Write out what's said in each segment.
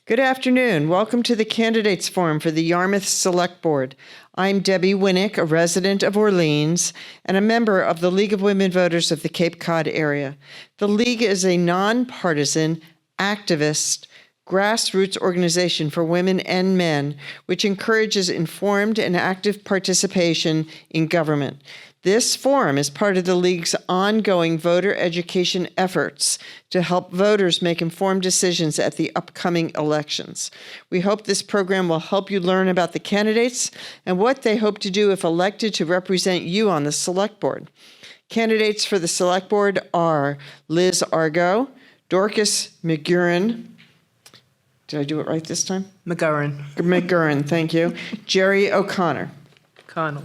Good afternoon. Welcome to the Candidates Forum for the Yarmouth Select Board. I'm Debbie Winnick, a resident of Orleans and a member of the League of Women Voters of the Cape Cod area. The League is a nonpartisan, activist, grassroots organization for women and men, which encourages informed and active participation in government. This forum is part of the League's ongoing voter education efforts to help voters make informed decisions at the upcoming elections. We hope this program will help you learn about the candidates and what they hope to do if elected to represent you on the Select Board. Candidates for the Select Board are Liz Argo, Dorcas McGurran. Did I do it right this time? McGurran, thank you. Jerry O'Connor. Connell.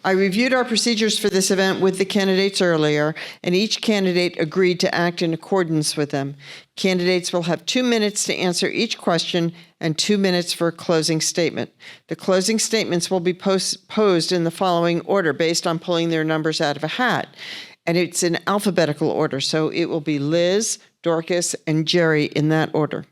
I reviewed our procedures for this event with the candidates earlier, and each candidate agreed to act in accordance with them. Candidates will have 2 minutes to answer each question and 2 minutes for a closing statement. The closing statements will be posed in the following order based on pulling their numbers out of a hat. And it's in alphabetical order, so it will be Liz, Dorcas, and Jerry in that order.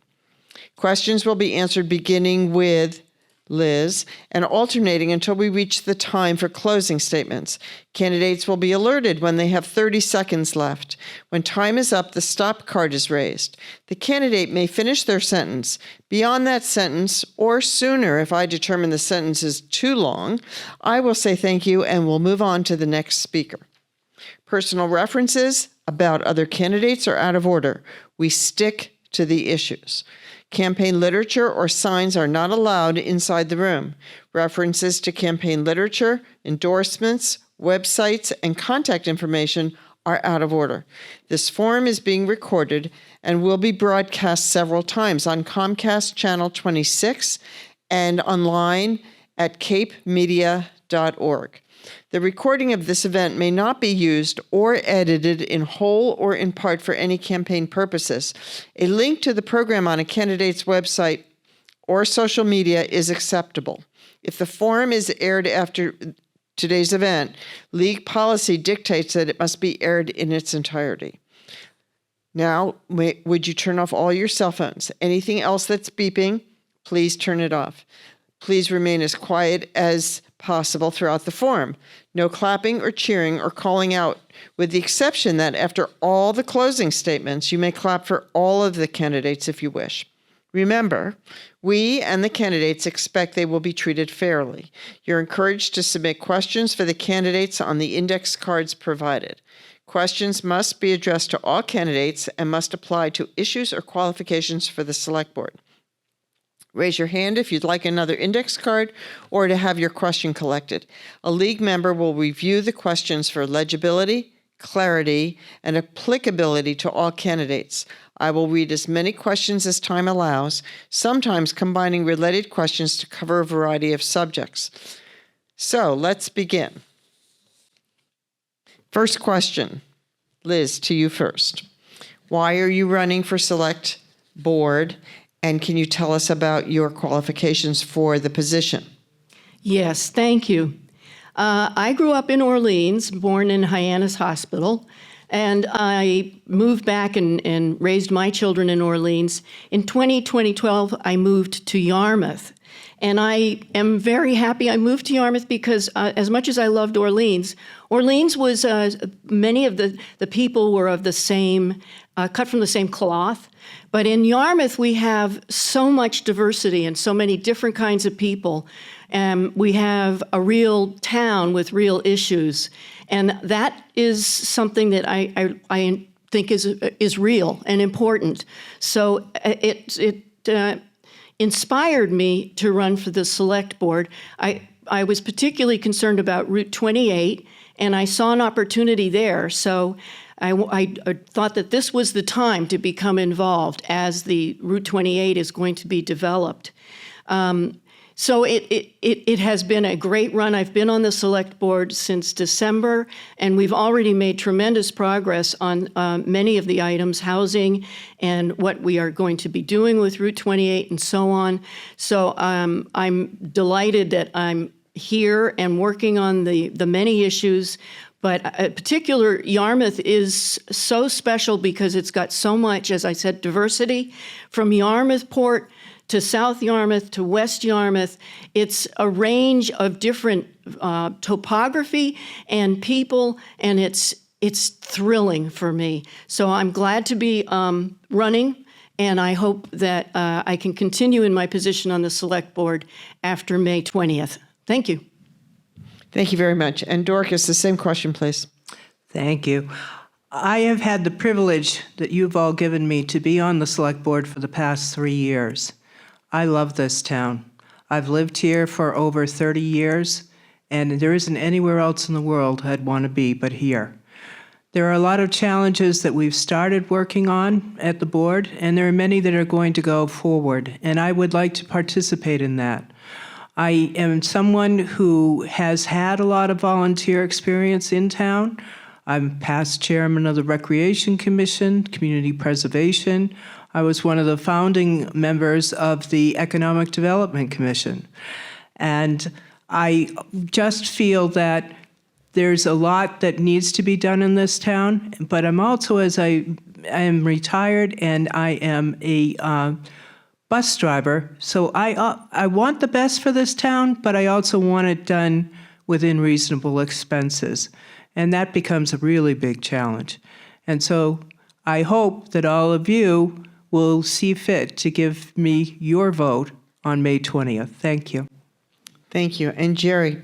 Questions will be answered beginning with Liz, and alternating until we reach the time for closing statements. Candidates will be alerted when they have 30 seconds left. When time is up, the stop card is raised. The candidate may finish their sentence. Beyond that sentence, or sooner if I determine the sentence is too long, I will say thank you and we'll move on to the next speaker. Personal references about other candidates are out of order. We stick to the issues. Campaign literature or signs are not allowed inside the room. References to campaign literature, endorsements, websites, and contact information are out of order. This forum is being recorded and will be broadcast several times on Comcast Channel 26 and online at capemedia.org. The recording of this event may not be used or edited in whole or in part for any campaign purposes. A link to the program on a candidate's website or social media is acceptable. If the forum is aired after today's event, League policy dictates that it must be aired in its entirety. Now, would you turn off all your cell phones? Anything else that's beeping, please turn it off. Please remain as quiet as possible throughout the forum. No clapping or cheering or calling out, with the exception that after all the closing statements, you may clap for all of the candidates if you wish. Remember, we and the candidates expect they will be treated fairly. You're encouraged to submit questions for the candidates on the index cards provided. Questions must be addressed to all candidates and must apply to issues or qualifications for the Select Board. Raise your hand if you'd like another index card or to have your question collected. A League member will review the questions for legibility, clarity, and applicability to all candidates. I will read as many questions as time allows, sometimes combining related questions to cover a variety of subjects. So let's begin. First question. Liz, to you first. Why are you running for Select Board? And can you tell us about your qualifications for the position? Yes, thank you. I grew up in Orleans, born in Hyannis Hospital, and I moved back and raised my children in Orleans. In 2012, I moved to Yarmouth. And I am very happy I moved to Yarmouth because as much as I loved Orleans, Orleans was, many of the people were of the same, cut from the same cloth. But in Yarmouth, we have so much diversity and so many different kinds of people. We have a real town with real issues. And that is something that I think is real and important. So it inspired me to run for the Select Board. I was particularly concerned about Route 28, and I saw an opportunity there. So I thought that this was the time to become involved as the Route 28 is going to be developed. So it has been a great run. I've been on the Select Board since December, and we've already made tremendous progress on many of the items, housing and what we are going to be doing with Route 28 and so on. So I'm delighted that I'm here and working on the many issues, But particular Yarmouth is so special because it's got so much, as I said, diversity from Yarmouth Port to South Yarmouth to West Yarmouth. It's a range of different topography and people, and it's thrilling for me. So I'm glad to be running, and I hope that I can continue in my position on the Select Board after May 20th. Thank you. Thank you very much. And Dorcas, the same question, please. Thank you. I have had the privilege that you've all given me to be on the Select Board for the past 3 years. I love this town. I've lived here for over 30 years, and there isn't anywhere else in the world I'd want to be but here. There are a lot of challenges that we've started working on at the board, and there are many that are going to go forward, and I would like to participate in that. I am someone who has had a lot of volunteer experience in town. I'm past chairman of the Recreation Commission, Community Preservation. I was one of the founding members of the Economic Development Commission. And I just feel that there's a lot that needs to be done in this town, but I'm also, as I am retired and I am a bus driver, so I want the best for this town, but I also want it done within reasonable expenses, and that becomes a really big challenge. And so I hope that all of you will see fit to give me your vote on May 20th. Thank you. Thank you. And Jerry.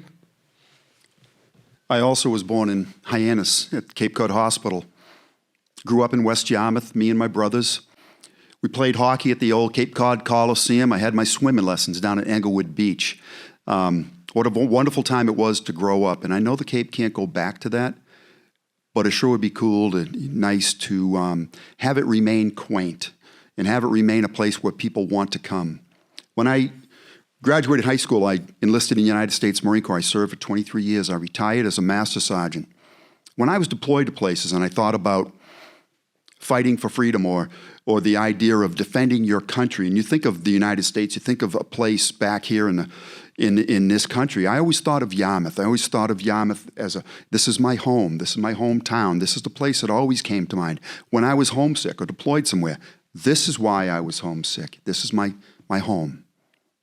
I also was born in Hyannis at Cape Cod Hospital. Grew up in West Yarmouth, me and my brothers. We played hockey at the old Cape Cod Coliseum. I had my swimming lessons down at Englewood Beach. What a wonderful time it was to grow up. And I know the Cape can't go back to that, but it sure would be nice to have it remain quaint and have it remain a place where people want to come. When I graduated high school, I enlisted in the United States Marine Corps. I served for 23 years. I retired as a master sergeant. When I was deployed to places and I thought about fighting for freedom or the idea of defending your country, and you think of the United States, you think of a place back here in this country, I always thought of Yarmouth. I always thought of Yarmouth as this is my home, this is my hometown, this is the place that always came to mind. When I was homesick or deployed somewhere, this is why I was homesick. This is my home.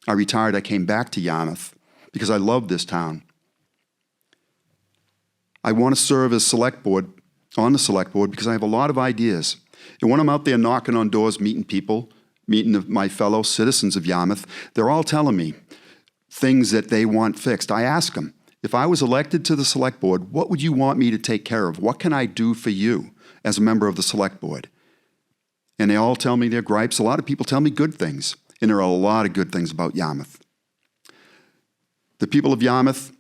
I retired, I came back to Yarmouth because I love this town. I want to serve as on the Select Board because I have a lot of ideas. And when I'm out there knocking on doors, meeting people, meeting my fellow citizens of Yarmouth, they're all telling me things that they want fixed. I ask them, if I was elected to the Select Board, what would you want me to take care of? What can I do for you as a member of the Select Board? And they all tell me their gripes. A lot of people tell me good things. And there are a lot of good things about Yarmouth. The people of Yarmouth,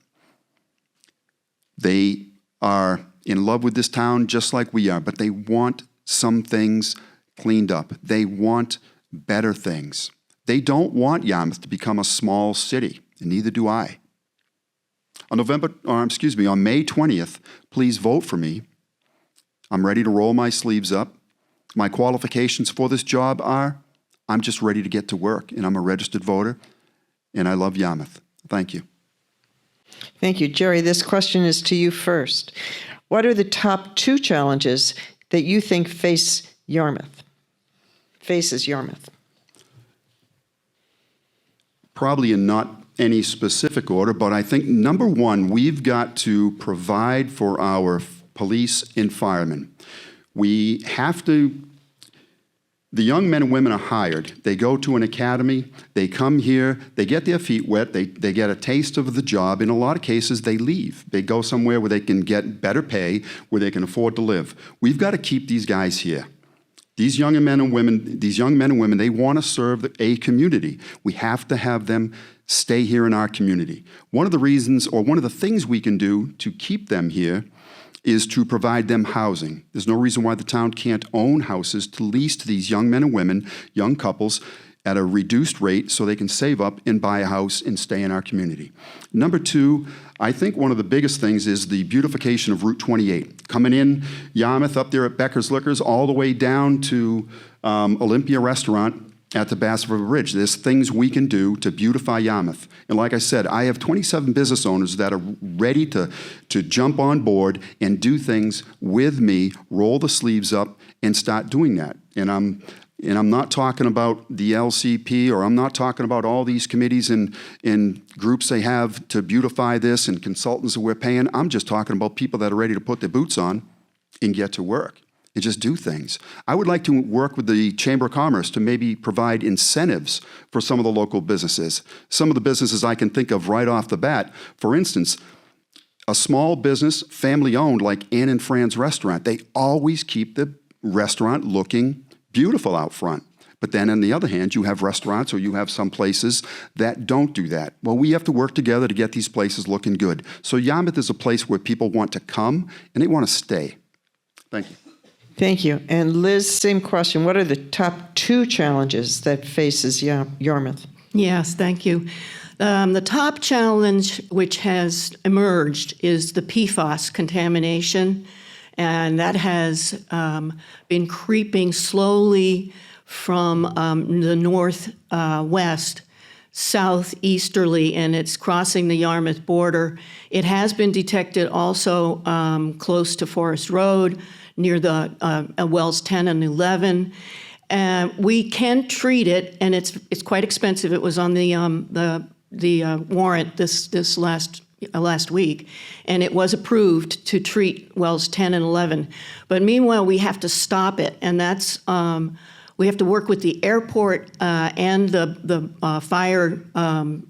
they are in love with this town just like we are, but they want some things cleaned up. They want better things. They don't want Yarmouth to become a small city, and neither do I. On May 20th, please vote for me. I'm ready to roll my sleeves up. My qualifications for this job are I'm just ready to get to work, and I'm a registered voter, and I love Yarmouth. Thank you. Thank you. Jerry, this question is to you first. What are the top 2 challenges that you think faces Yarmouth? Probably in not any specific order, but I think number 1, we've got to provide for our police and firemen. We have to. The young men and women are hired. They go to an academy, they come here, they get their feet wet, they get a taste of the job. In a lot of cases, they leave. They go somewhere where they can get better pay, where they can afford to live. We've got to keep these guys here. These young men and women, they want to serve a community. We have to have them stay here in our community. One of the reasons, or one of the things we can do to keep them here is to provide them housing. There's no reason why the town can't own houses to lease to these young men and women, young couples, at a reduced rate so they can save up and buy a house and stay in our community. Number 2, I think one of the biggest things is the beautification of Route 28. Coming in Yarmouth up there at Becker's Liquors all the way down to Olympia Restaurant, at the Bass River Bridge. There's things we can do to beautify Yarmouth. And like I said, I have 27 business owners that are ready to jump on board and do things with me, roll the sleeves up, and start doing that. And I'm not talking about the LCP, or I'm not talking about all these committees and groups they have to beautify this and consultants that we're paying. I'm just talking about people that are ready to put their boots on and get to work and just do things. I would like to work with the Chamber of Commerce to maybe provide incentives for some of the local businesses. Some of the businesses I can think of right off the bat, for instance, a small business, family-owned, like Ann and Fran's restaurant, they always keep the restaurant looking beautiful out front. But then on the other hand, you have restaurants or you have some places that don't do that. Well, we have to work together to get these places looking good. So Yarmouth is a place where people want to come and they want to stay. Thank you. Thank you. And Liz, same question. What are the top 2 challenges that faces Yarmouth? Yes, thank you. The top challenge which has emerged is the PFAS contamination, and that has been creeping slowly from the northwest southeasterly, and it's crossing the Yarmouth border. It has been detected also close to Forest Road, near the wells 10 and 11. We can treat it, and it's quite expensive. It was on the warrant this last week, and it was approved to treat wells 10 and 11. But meanwhile, we have to stop it, and that's we have to work with the airport and the fire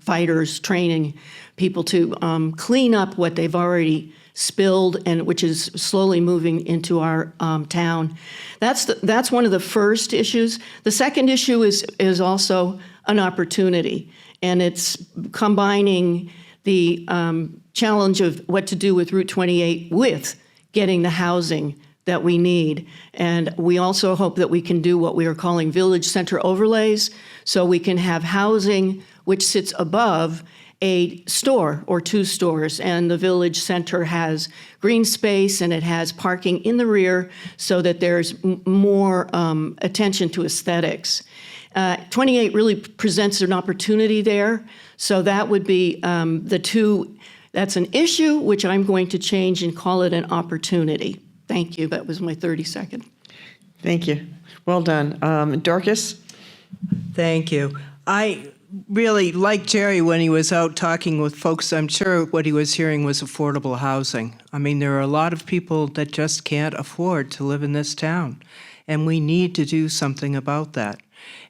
fighters, training people to clean up what they've already spilled, and which is slowly moving into our town. That's one of the first issues. The second issue is also an opportunity, and it's combining the challenge of what to do with Route 28 with getting the housing that we need. And we also hope that we can do what we are calling village center overlays, so we can have housing which sits above a store or 2 stores, and the village center has green space and it has parking in the rear so that there's more attention to aesthetics. 28 really presents an opportunity there, so that would be that's an issue which I'm going to change and call it an opportunity. Thank you. That was my 30-second. Thank you. Well done. Dorcas? Thank you. I really like Jerry when he was out talking with folks. I'm sure what he was hearing was affordable housing. I mean, there are a lot of people that just can't afford to live in this town, and we need to do something about that.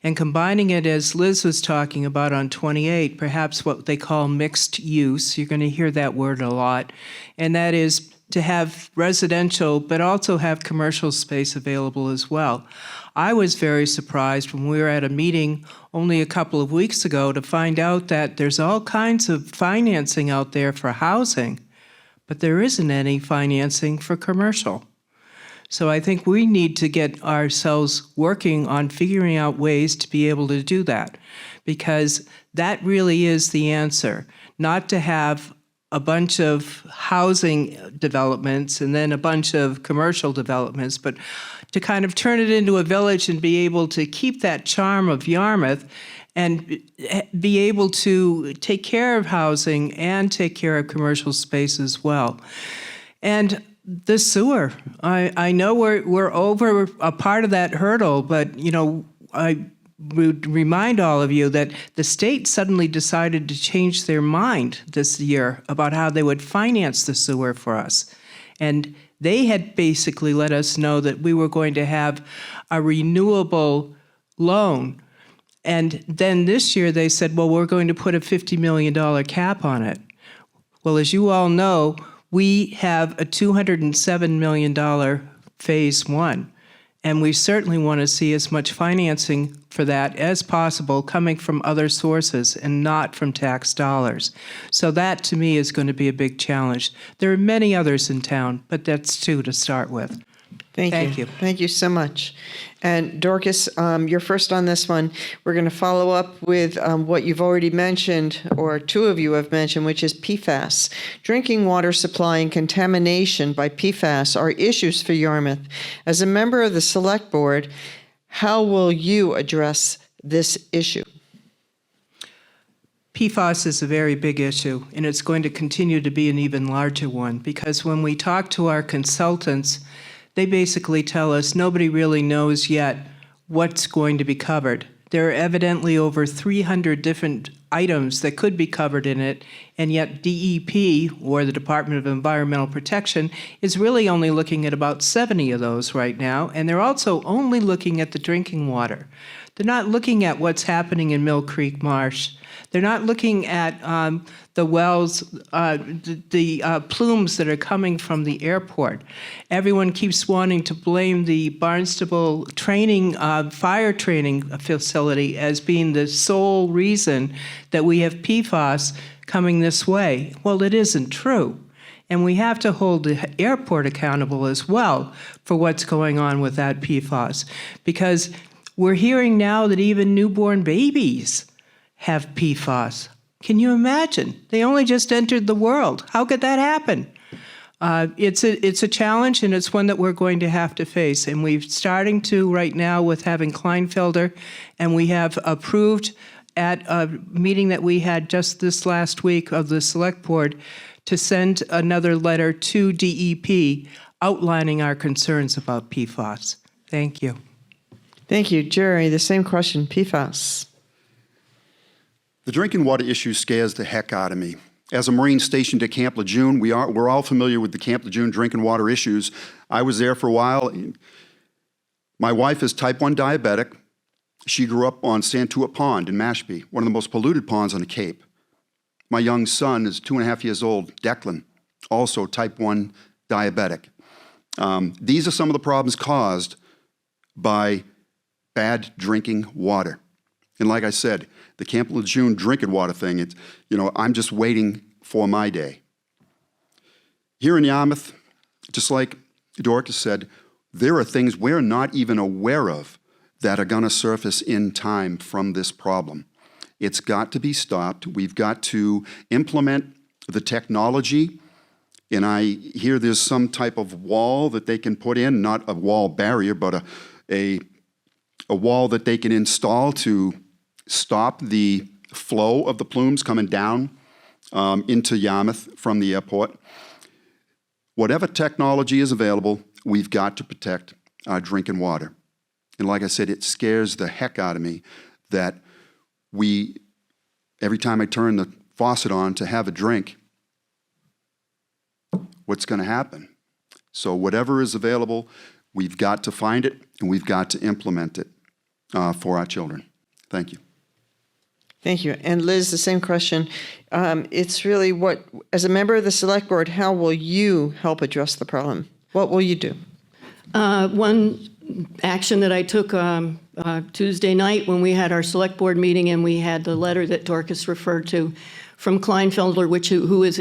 And combining it, as Liz was talking about on 28, perhaps what they call mixed use, you're going to hear that word a lot, and that is to have residential but also have commercial space available as well. I was very surprised when we were at a meeting only a couple of weeks ago to find out that there's all kinds of financing out there for housing, but there isn't any financing for commercial. So I think we need to get ourselves working on figuring out ways to be able to do that, because that really is the answer, not to have a bunch of housing developments and then a bunch of commercial developments, but to kind of turn it into a village and be able to keep that charm of Yarmouth and be able to take care of housing and take care of commercial space as well. And the sewer, I know we're over a part of that hurdle, but I would remind all of you that the state suddenly decided to change their mind this year about how they would finance the sewer for us. And they had basically let us know that we were going to have a renewable loan. And then this year they said, well, we're going to put a $50 million cap on it. Well, as you all know, we have a $207 million phase 1. And we certainly want to see as much financing for that as possible coming from other sources and not from tax dollars. So that, to me, is going to be a big challenge. There are many others in town, but that's 2 to start with. Thank you. Thank you so much. And Dorcas, you're first on this one. We're going to follow up with what you've already mentioned, or 2 of you have mentioned, which is PFAS. Drinking water supply and contamination by PFAS are issues for Yarmouth. As a member of the Select Board, how will you address this issue? PFAS is a very big issue, and it's going to continue to be an even larger one, because when we talk to our consultants, they basically tell us nobody really knows yet what's going to be covered. There are evidently over 300 different items that could be covered in it, and yet DEP, or the Department of Environmental Protection, is really only looking at about 70 of those right now, and they're also only looking at the drinking water. They're not looking at what's happening in Mill Creek Marsh. They're not looking at the wells, the plumes that are coming from the airport. Everyone keeps wanting to blame the Barnstable fire training facility as being the sole reason that we have PFAS coming this way. Well, it isn't true. And we have to hold the airport accountable as well for what's going on with that PFAS. Because we're hearing now that even newborn babies have PFAS. Can you imagine? They only just entered the world. How could that happen? It's a challenge, and it's one that we're going to have to face. And we're starting to right now with having Kleinfelder, and we have approved at a meeting that we had just this last week of the Select Board to send another letter to DEP outlining our concerns about PFAS. Thank you. Thank you. Jerry, the same question, PFAS. The drinking water issue scares the heck out of me. As a Marine stationed at Camp Lejeune, we're all familiar with the Camp Lejeune drinking water issues. I was there for a while. My wife is type 1 diabetic. She grew up on Santua Pond in Mashpee, one of the most polluted ponds on the Cape. My young son is 2.5 years old, Declan, also type 1 diabetic. These are some of the problems caused by bad drinking water. And like I said, the Camp Lejeune drinking water thing, I'm just waiting for my day. Here in Yarmouth, just like Dorcas said, there are things we're not even aware of that are going to surface in time from this problem. It's got to be stopped. We've got to implement the technology. And I hear there's some type of wall that they can put in, not a wall barrier, but a wall that they can install to stop the flow of the plumes coming down into Yarmouth from the airport. Whatever technology is available, we've got to protect our drinking water. And like I said, it scares the heck out of me that every time I turn the faucet on to have a drink, what's going to happen? So whatever is available, we've got to find it and we've got to implement it for our children. Thank you. Thank you. And Liz, the same question. It's really as a member of the Select Board, how will you help address the problem? What will you do? One action that I took Tuesday night when we had our Select Board meeting and we had the letter that Dorcas referred to from Kleinfelder, who is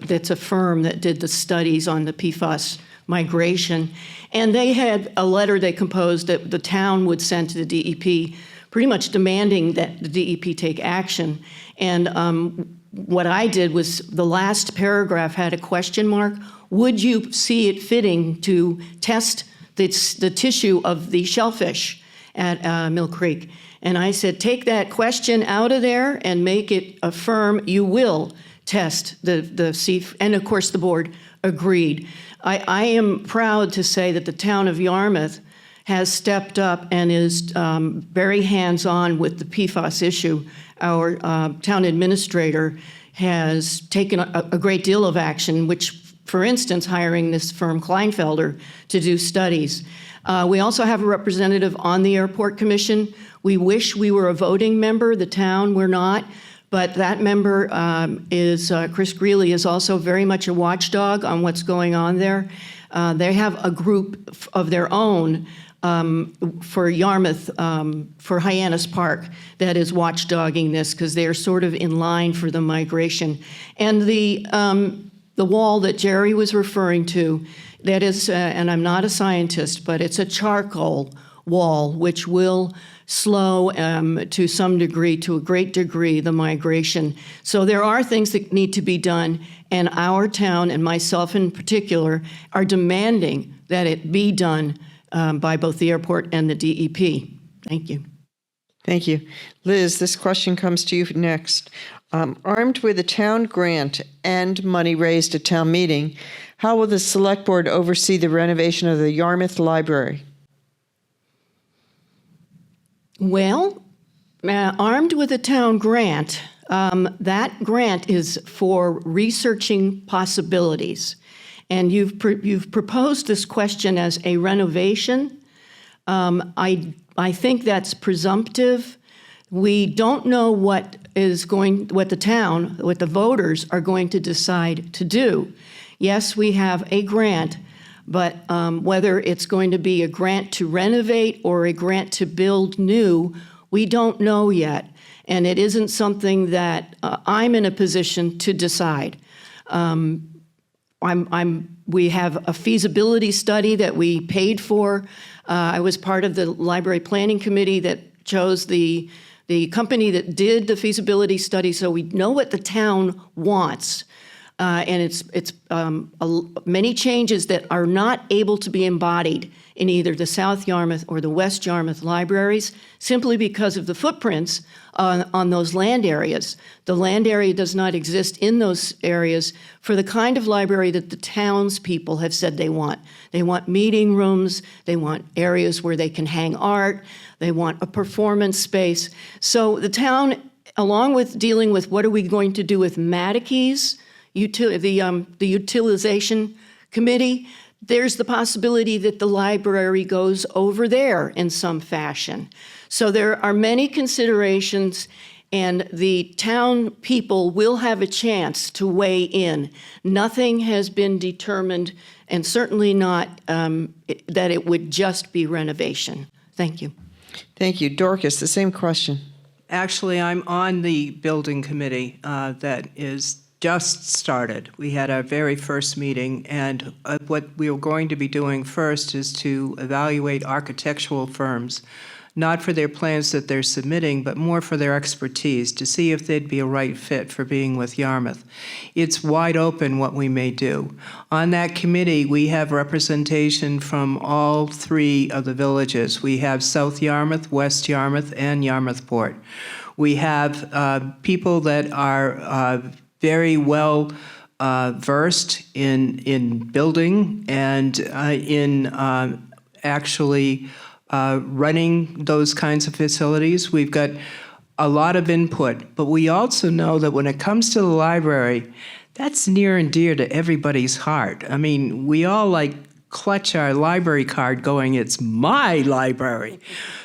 that's a firm that did the studies on the PFAS migration. And they had a letter they composed that the town would send to the DEP pretty much demanding that the DEP take action. And what I did was the last paragraph had a question mark. Would you see it fitting to test the tissue of the shellfish at Mill Creek? And I said, take that question out of there and make it affirm you will test the sea. And of course, the board agreed. I am proud to say that the town of Yarmouth has stepped up and is very hands-on with the PFAS issue. Our town administrator has taken a great deal of action, which, for instance, hiring this firm Kleinfelder to do studies. We also have a representative on the Airport Commission. We wish we were a voting member. The town, we're not. But that member is Chris Greeley, is also very much a watchdog on what's going on there. They have a group of their own for Yarmouth, for Hyannis Park, that is watchdogging this because they're sort of in line for the migration. And the wall that Jerry was referring to, that is, and I'm not a scientist, but it's a charcoal wall which will slow to some degree, to a great degree, the migration. So there are things that need to be done, and our town, and myself in particular, are demanding that it be done by both the airport and the DEP. Thank you. Thank you. Liz, this question comes to you next. Armed with a town grant and money raised at town meeting, how will the select board oversee the renovation of the Yarmouth Library? Well, armed with a town grant, that grant is for researching possibilities. And you've proposed this question as a renovation. I think that's presumptive. We don't know what the voters are going to decide to do. Yes, we have a grant, but whether it's going to be a grant to renovate or a grant to build new, we don't know yet. And it isn't something that I'm in a position to decide. We have a feasibility study that we paid for. I was part of the library planning committee that chose the company that did the feasibility study, so we know what the town wants. And it's many changes that are not able to be embodied in either the South Yarmouth or the West Yarmouth libraries simply because of the footprints on those land areas. The land area does not exist in those areas for the kind of library that the townspeople have said they want. They want meeting rooms, they want areas where they can hang art, they want a performance space. So the town, along with dealing with what are we going to do with Matikes, the utilization committee, there's the possibility that the library goes over there in some fashion. So there are many considerations, and the town people will have a chance to weigh in. Nothing has been determined, and certainly not that it would just be renovation. Thank you. Thank you. Dorcas, the same question. Actually, I'm on the building committee that is just started. We had our very first meeting, and what we are going to be doing first is to evaluate architectural firms, not for their plans that they're submitting, but more for their expertise, to see if they'd be a right fit for being with Yarmouth. It's wide open what we may do. On that committee, we have representation from all three of the villages. We have South Yarmouth, West Yarmouth, and Yarmouthport. We have people that are very well versed in building and in actually running those kinds of facilities. We've got a lot of input, but we also know that when it comes to the library, that's near and dear to everybody's heart. I mean, we all clutch our library card going, it's my library.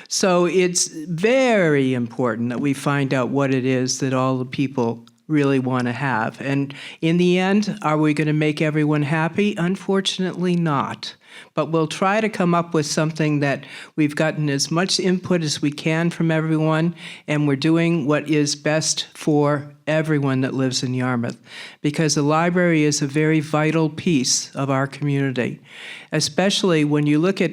So it's very important that we find out what it is that all the people really want to have. And in the end, are we going to make everyone happy? Unfortunately not. But we'll try to come up with something that we've gotten as much input as we can from everyone, and we're doing what is best for everyone that lives in Yarmouth, because the library is a very vital piece of our community. Especially when you look at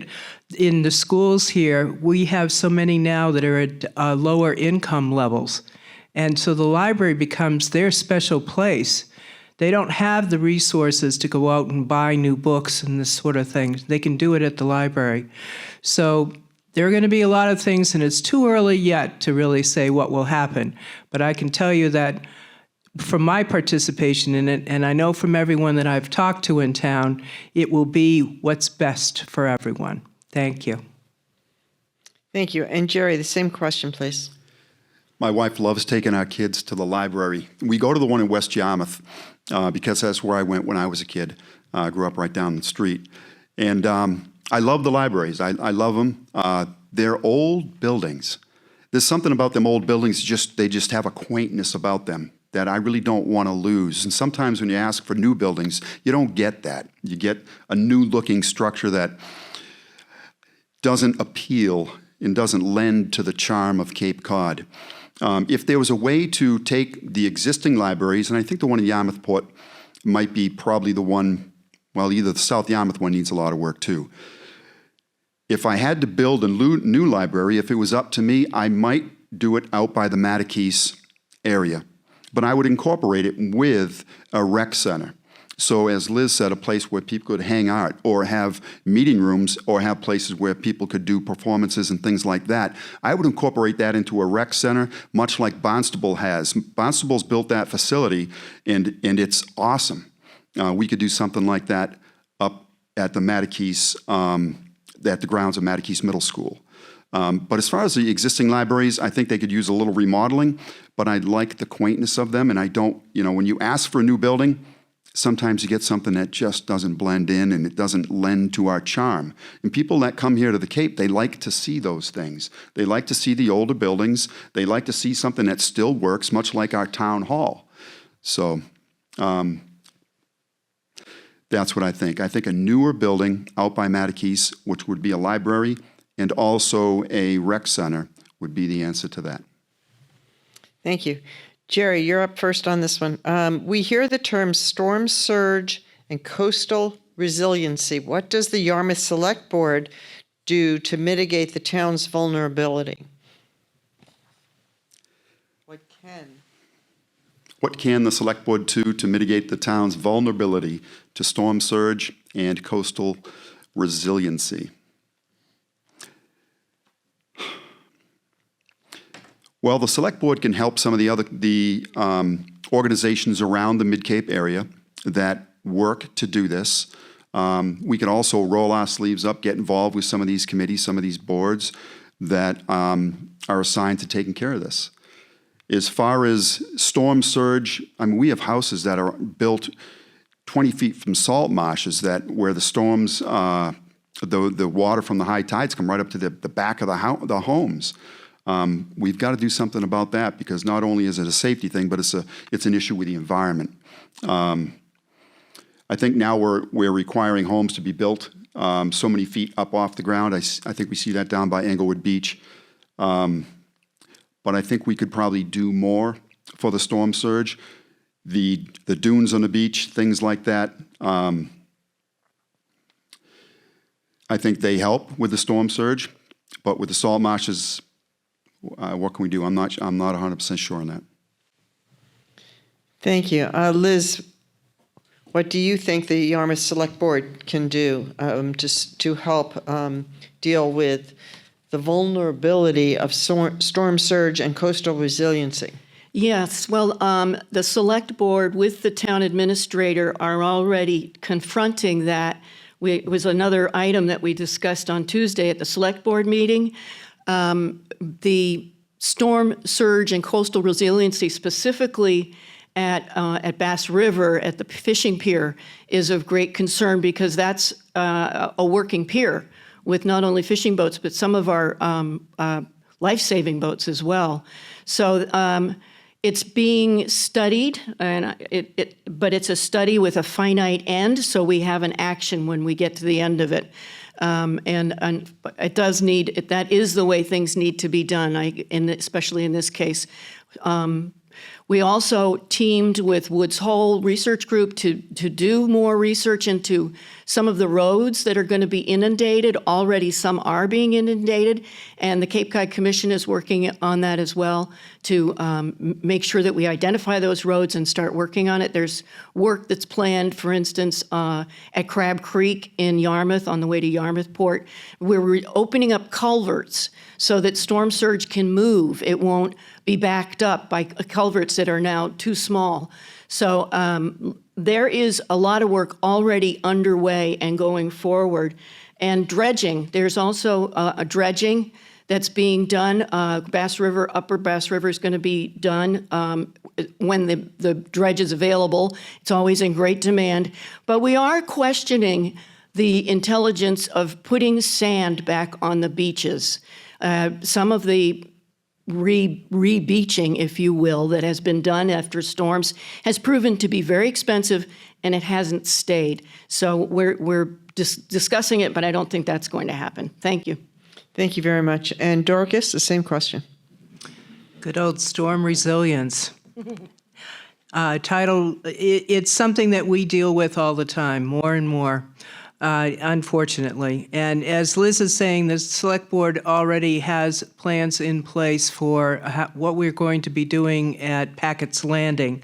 in the schools here, we have so many now that are at lower income levels. And so the library becomes their special place. They don't have the resources to go out and buy new books and this sort of thing. They can do it at the library. So there are going to be a lot of things, and it's too early yet to really say what will happen. But I can tell you that from my participation in it, and I know from everyone that I've talked to in town, it will be what's best for everyone. Thank you. Thank you. And Jerry, the same question, please. My wife loves taking our kids to the library. We go to the one in West Yarmouth because that's where I went when I was a kid. I grew up right down the street. And I love the libraries. I love them. They're old buildings. There's something about them old buildings, they just have a quaintness about them that I really don't want to lose. And sometimes when you ask for new buildings, you don't get that. You get a new-looking structure that doesn't appeal and doesn't lend to the charm of Cape Cod. If there was a way to take the existing libraries, and I think the one in Yarmouthport might be probably the one, well, either the South Yarmouth one needs a lot of work too. If I had to build a new library, if it was up to me, I might do it out by the Matikes area. But I would incorporate it with a rec center. So as Liz said, a place where people could hang out or have meeting rooms or have places where people could do performances and things like that. I would incorporate that into a rec center, much like Barnstable has. Barnstable's built that facility, and it's awesome. We could do something like that up at the Mattakese, at the grounds of Mattakese Middle School. But as far as the existing libraries, I think they could use a little remodeling, but I like the quaintness of them, and I don't, when you ask for a new building, sometimes you get something that just doesn't blend in and it doesn't lend to our charm. And people that come here to the Cape, they like to see those things. They like to see the older buildings. They like to see something that still works, much like our town hall. So that's what I think. I think a newer building out by Mattakese, which would be a library and also a rec center, would be the answer to that. Thank you. Jerry, you're up first on this one. We hear the terms storm surge and coastal resiliency. What does the Yarmouth Select Board do to mitigate the town's vulnerability? What can the Select Board do to mitigate the town's vulnerability to storm surge and coastal resiliency? Well, the Select Board can help some of the other organizations around the Mid-Cape area that work to do this. We can also roll our sleeves up, get involved with some of these committees, some of these boards that are assigned to taking care of this. As far as storm surge, we have houses that are built 20 feet from salt marshes where the storms, the water from the high tides come right up to the back of the homes. We've got to do something about that, because not only is it a safety thing, but it's an issue with the environment. I think now we're requiring homes to be built so many feet up off the ground. I think we see that down by Englewood Beach. But I think we could probably do more for the storm surge. The dunes on the beach, things like that. I think they help with the storm surge, but with the salt marshes, what can we do? I'm not 100% sure on that. Thank you. Liz, what do you think the Yarmouth Select Board can do to help deal with the vulnerability of storm surge and coastal resiliency? Yes, well, the Select Board with the town administrator are already confronting that. It was another item that we discussed on Tuesday at the Select Board meeting. The storm surge and coastal resiliency, specifically at Bass River at the fishing pier, is of great concern, because that's a working pier with not only fishing boats, but some of our life-saving boats as well. So it's being studied, and but it's a study with a finite end, so we have an action when we get to the end of it. And it does need, that is the way things need to be done, especially in this case. We also teamed with Woods Hole Research Group to do more research into some of the roads that are going to be inundated. Already some are being inundated, and the Cape Cod Commission is working on that as well to make sure that we identify those roads and start working on it. There's work that's planned, for instance, at Crab Creek in Yarmouth on the way to Yarmouth Port. We're opening up culverts so that storm surge can move. It won't be backed up by culverts that are now too small. So there is a lot of work already underway and going forward. And dredging, there's also a dredging that's being done. Bass River, Upper Bass River is going to be done when the dredge is available. It's always in great demand. But we are questioning the intelligence of putting sand back on the beaches. Some of the re-beaching, if you will, that has been done after storms has proven to be very expensive, and it hasn't stayed. So we're discussing it, but I don't think that's going to happen. Thank you. Thank you very much. And Dorcas, the same question. Good old storm resilience. It's something that we deal with all the time, more and more. unfortunately. And as Liz is saying, the Select Board already has plans in place for what we're going to be doing at Packett's Landing.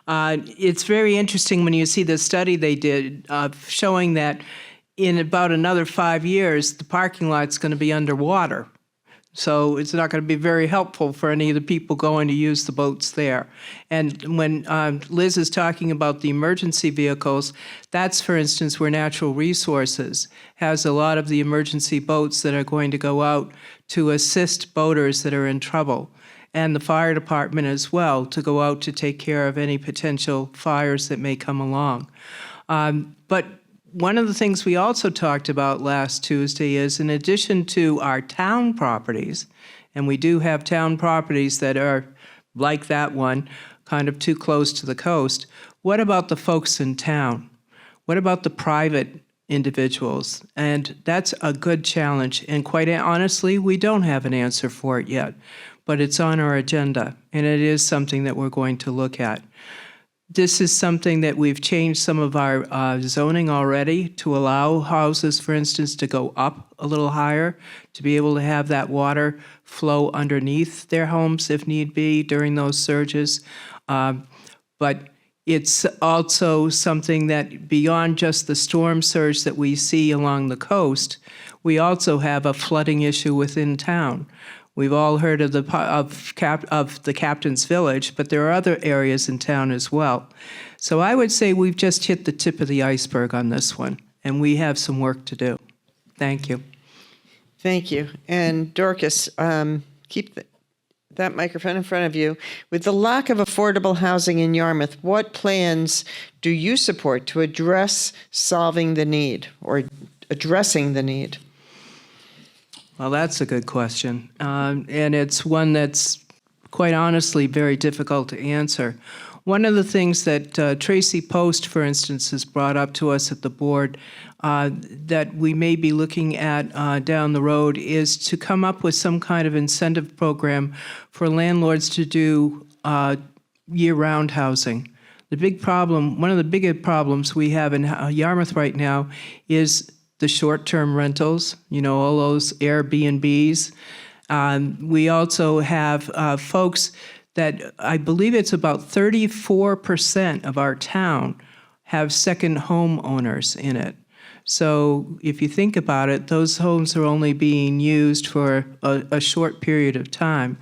It's very interesting when you see the study they did showing that in about another 5 years, the parking lot's going to be underwater. So it's not going to be very helpful for any of the people going to use the boats there. And when Liz is talking about the emergency vehicles, that's, for instance, where Natural Resources has a lot of the emergency boats that are going to go out to assist boaters that are in trouble, and the fire department as well, to go out to take care of any potential fires that may come along. But one of the things we also talked about last Tuesday is, in addition to our town properties, and we do have town properties that are like that one, kind of too close to the coast, what about the folks in town? What about the private individuals? And that's a good challenge. And quite honestly, we don't have an answer for it yet, but it's on our agenda, and it is something that we're going to look at. This is something that we've changed some of our zoning already to allow houses, for instance, to go up a little higher, to be able to have that water flow underneath their homes if need be during those surges. But it's also something that, beyond just the storm surge that we see along the coast, we also have a flooding issue within town. We've all heard of the Captain's Village, but there are other areas in town as well. So I would say we've just hit the tip of the iceberg on this one, and we have some work to do. Thank you. Thank you. And Dorcas, keep that microphone in front of you. With the lack of affordable housing in Yarmouth, what plans do you support to address solving the need or addressing the need? Well, that's a good question. And it's one that's, quite honestly, very difficult to answer. One of the things that Tracy Post, for instance, has brought up to us at the board that we may be looking at down the road is to come up with some kind of incentive program for landlords to do year-round housing. The big problem, one of the biggest problems we have in Yarmouth right now is the short-term rentals, all those Airbnbs. We also have folks that, I believe it's about 34% of our town have second home owners in it. So if you think about it, those homes are only being used for a short period of time.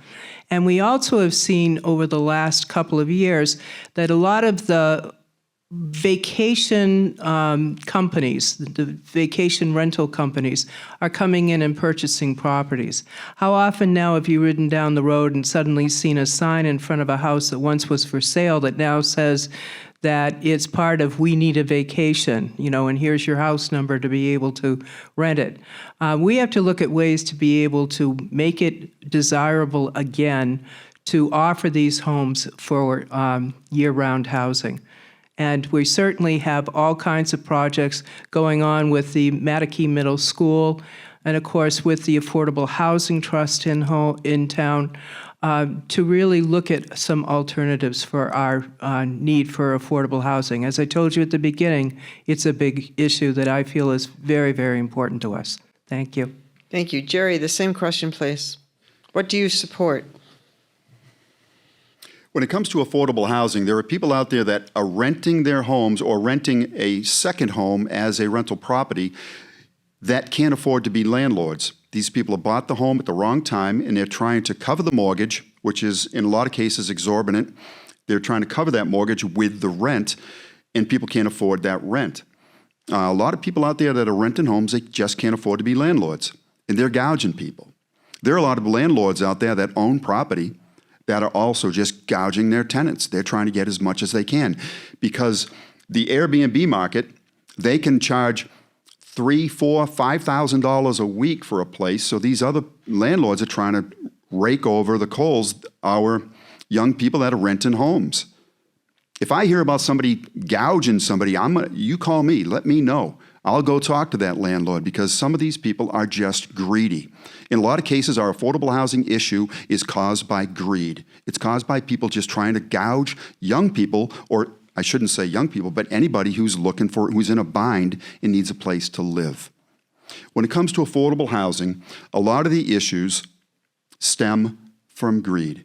And we also have seen over the last couple of years that a lot of the vacation companies, the vacation rental companies, are coming in and purchasing properties. How often now have you ridden down the road and suddenly seen a sign in front of a house that once was for sale that now says that it's part of "we need a vacation," and here's your house number to be able to rent it. We have to look at ways to be able to make it desirable again to offer these homes for year-round housing. And we certainly have all kinds of projects going on with the Mattakey Middle School, and of course with the Affordable Housing Trust in town, to really look at some alternatives for our need for affordable housing. As I told you at the beginning, it's a big issue that I feel is very, very important to us. Thank you. Thank you. Jerry, the same question, please. What do you support? When it comes to affordable housing, there are people out there that are renting their homes or renting a second home as a rental property that can't afford to be landlords. These people have bought the home at the wrong time, and they're trying to cover the mortgage, which is in a lot of cases exorbitant. They're trying to cover that mortgage with the rent, and people can't afford that rent. A lot of people out there that are renting homes, they just can't afford to be landlords, and they're gouging people. There are a lot of landlords out there that own property that are also just gouging their tenants. They're trying to get as much as they can because the Airbnb market, they can charge $3,000, $4,000, $5,000 a week for a place. So these other landlords are trying to rake over the coals our young people that are renting homes. If I hear about somebody gouging somebody, you call me, let me know. I'll go talk to that landlord because some of these people are just greedy. In a lot of cases, our affordable housing issue is caused by greed. It's caused by people just trying to gouge young people, or I shouldn't say young people, but anybody who's who's in a bind and needs a place to live. When it comes to affordable housing, a lot of the issues stem from greed.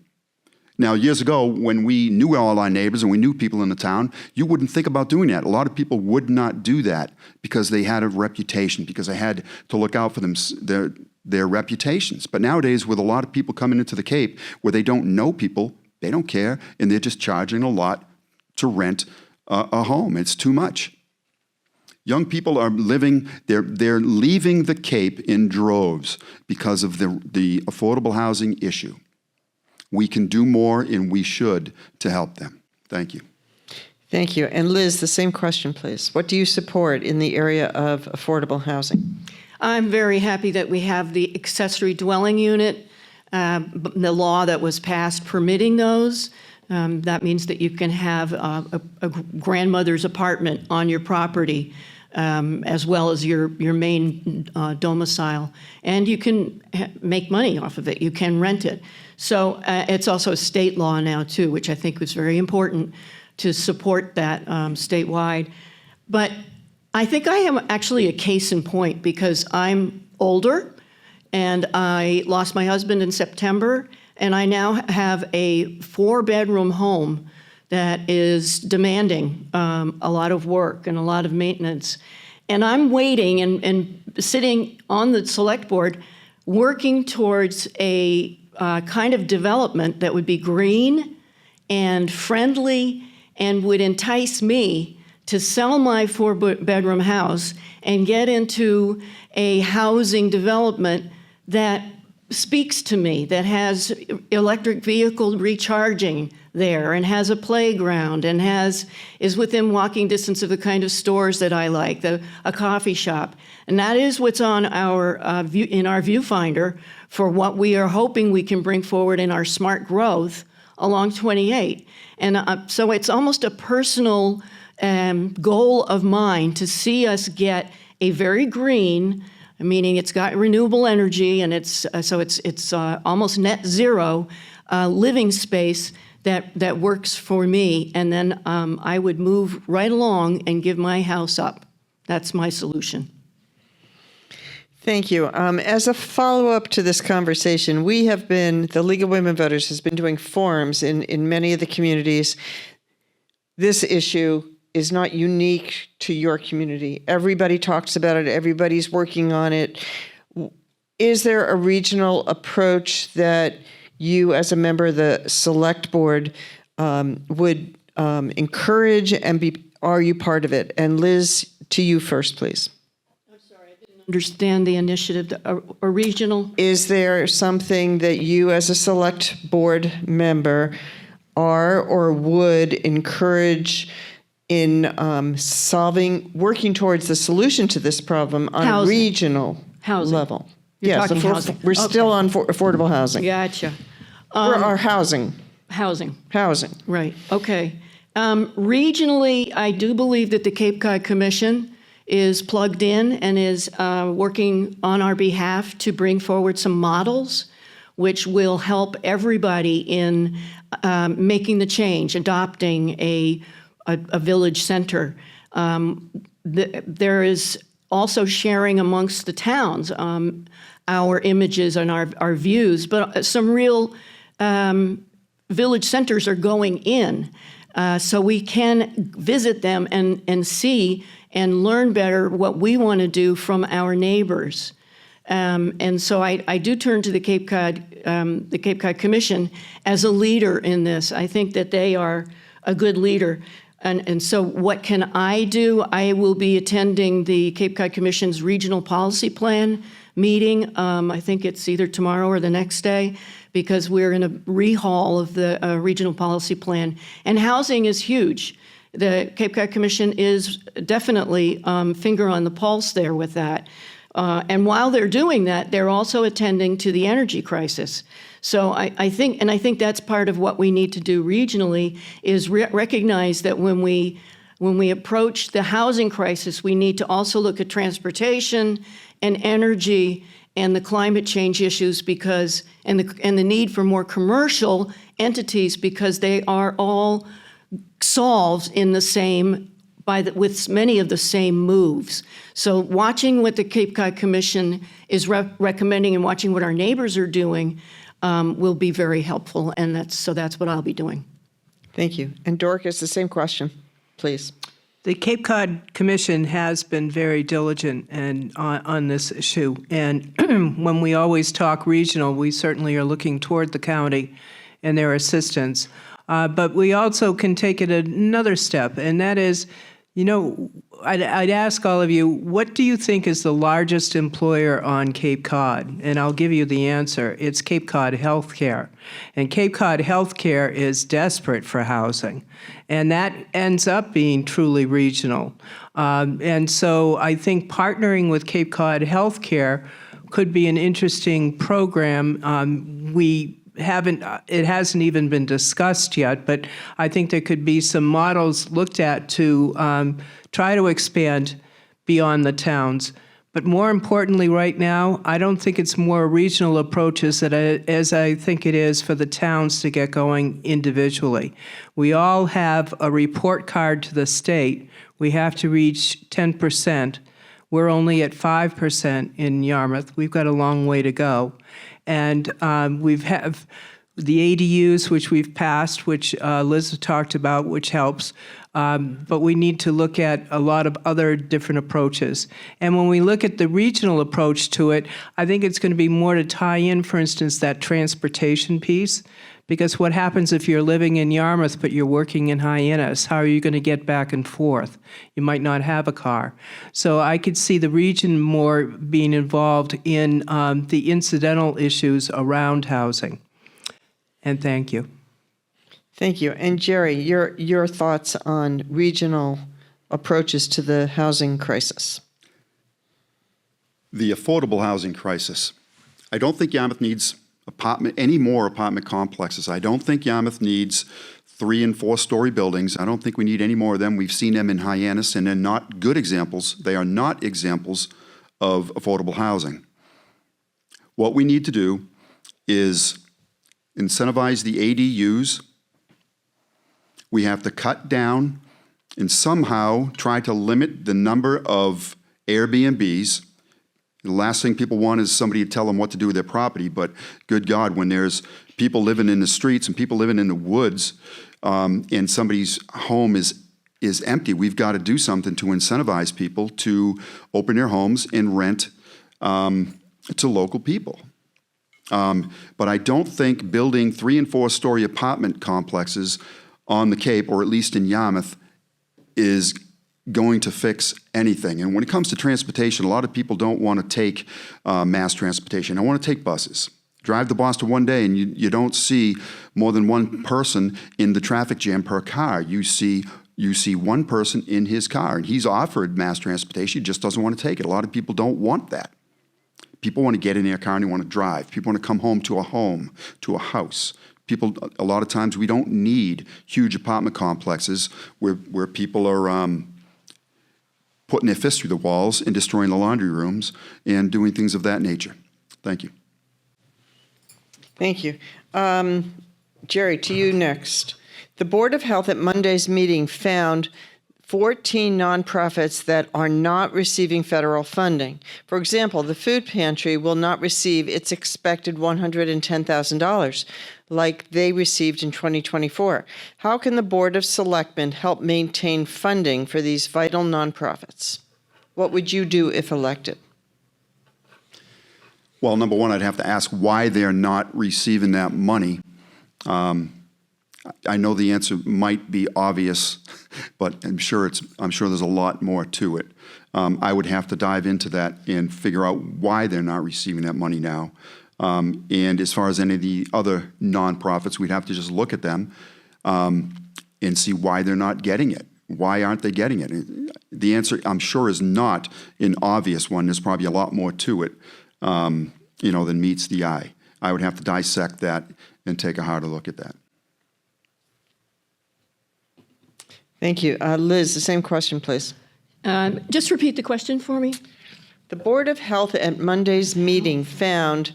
Now, years ago, when we knew all our neighbors and we knew people in the town, you wouldn't think about doing that. A lot of people would not do that because they had a reputation, because they had to look out for their reputations. But nowadays, with a lot of people coming into the Cape where they don't know people, they don't care, and they're just charging a lot to rent a home. It's too much. Young people are they're leaving the Cape in droves because of the affordable housing issue. We can do more, and we should, to help them. Thank you. Thank you. And Liz, the same question, please. What do you support in the area of affordable housing? I'm very happy that we have the accessory dwelling unit, the law that was passed permitting those. That means that you can have a grandmother's apartment on your property, as well as your main domicile. And you can make money off of it. You can rent it. So it's also a state law now, too, which I think was very important to support that statewide. But I think I am actually a case in point because I'm older, and I lost my husband in September, and I now have a 4-bedroom home that is demanding a lot of work and a lot of maintenance. And I'm waiting and sitting on the select board working towards a kind of development that would be green and friendly and would entice me to sell my 4-bedroom house and get into a housing development that speaks to me, that has electric vehicle recharging there and has a playground and is within walking distance of the kind of stores that I like, a coffee shop. And that is what's on our in our viewfinder for what we are hoping we can bring forward in our smart growth along 28. And so it's almost a personal goal of mine to see us get a very green, meaning it's got renewable energy and it's almost net zero living space that works for me. And then I would move right along and give my house up. That's my solution. Thank you. As a follow-up to this conversation, the League of Women Voters has been doing forums in many of the communities. This issue is not unique to your community. Everybody talks about it. Everybody's working on it. Is there a regional approach that you, as a member of the select board, would encourage, and are you part of it? And Liz, to you first, please. Understand the initiative, a regional? Is there something that you as a select board member are or would encourage in working towards the solution to this problem on a regional level? You're talking housing. We're still on affordable housing. Gotcha. Or housing. Housing. Right. Okay. Regionally, I do believe that the Cape Cod Commission is plugged in and is working on our behalf to bring forward some models which will help everybody in making the change, adopting a village center. There is also sharing amongst the towns our images and our views, but some real village centers are going in. So we can visit them and see and learn better what we want to do from our neighbors. And so I do turn to the Cape Cod Commission as a leader in this. I think that they are a good leader. And so what can I do? I will be attending the Cape Cod Commission's Regional Policy Plan meeting. I think it's either tomorrow or the next day, because we're in a rehaul of the Regional Policy Plan. And housing is huge. The Cape Cod Commission is definitely finger on the pulse there with that. And while they're doing that, they're also attending to the energy crisis. So I think that's part of what we need to do regionally is recognize that when we approach the housing crisis, we need to also look at transportation and energy and the climate change issues and the need for more commercial entities, because they are all solved in the same with many of the same moves. So watching what the Cape Cod Commission is recommending and watching what our neighbors are doing will be very helpful, and that's what I'll be doing. Thank you. And Dorcas, the same question, please. The Cape Cod Commission has been very diligent on this issue, and when we always talk regional, we certainly are looking toward the county and their assistance. But we also can take it another step, and that is, I'd ask all of you, what do you think is the largest employer on Cape Cod? And I'll give you the answer. It's Cape Cod Healthcare. And Cape Cod Healthcare is desperate for housing. And that ends up being truly regional. And so I think partnering with Cape Cod Healthcare could be an interesting program. It hasn't even been discussed yet, but I think there could be some models looked at to try to expand beyond the towns. But more importantly right now, I don't think it's more regional approaches as I think it is for the towns to get going individually. We all have a report card to the state. We have to reach 10%. We're only at 5% in Yarmouth. We've got a long way to go. And we have the ADUs, which we've passed, which Liz talked about, which helps. But we need to look at a lot of other different approaches. And when we look at the regional approach to it, I think it's going to be more to tie in, for instance, that transportation piece. Because what happens if you're living in Yarmouth but you're working in Hyannis? How are you going to get back and forth? You might not have a car. So I could see the region more being involved in the incidental issues around housing. And thank you. Thank you. And Jerry, your thoughts on regional approaches to the housing crisis? The affordable housing crisis. I don't think Yarmouth needs any more apartment complexes. I don't think Yarmouth needs 3- and 4-story buildings. I don't think we need any more of them. We've seen them in Hyannis, and they're not good examples. They are not examples of affordable housing. What we need to do is incentivize the ADUs. We have to cut down and somehow try to limit the number of Airbnbs. The last thing people want is somebody to tell them what to do with their property, but good God, when there's people living in the streets and people living in the woods, and somebody's home is empty, we've got to do something to incentivize people to open their homes and rent to local people. But I don't think building 3- and 4-story apartment complexes on the Cape, or at least in Yarmouth, is going to fix anything. And when it comes to transportation, a lot of people don't want to take mass transportation. I want to take buses. Drive to Boston one day and you don't see more than one person in the traffic jam per car. You see one person in his car, and he's offered mass transportation, he just doesn't want to take it. A lot of people don't want that. People want to get in their car and they want to drive. People want to come home, to a house. People, a lot of times we don't need huge apartment complexes where people are putting their fists through the walls and destroying the laundry rooms and doing things of that nature. Thank you. Thank you. Jerry, to you next. The Board of Health at Monday's meeting found 14 nonprofits that are not receiving federal funding. For example, the food pantry will not receive its expected $110,000 like they received in 2024. How can the Board of Selectmen help maintain funding for these vital nonprofits? What would you do if elected? Well, number one, I'd have to ask why they're not receiving that money. I know the answer might be obvious, but I'm sure there's a lot more to it. I would have to dive into that and figure out why they're not receiving that money now. And as far as any of the other nonprofits, we'd have to just look at them and see why they're not getting it. Why aren't they getting it? The answer, I'm sure, is not an obvious one. There's probably a lot more to it, than meets the eye. I would have to dissect that and take a harder look at that. Thank you. Liz, the same question, please. Just repeat the question for me. The Board of Health at Monday's meeting found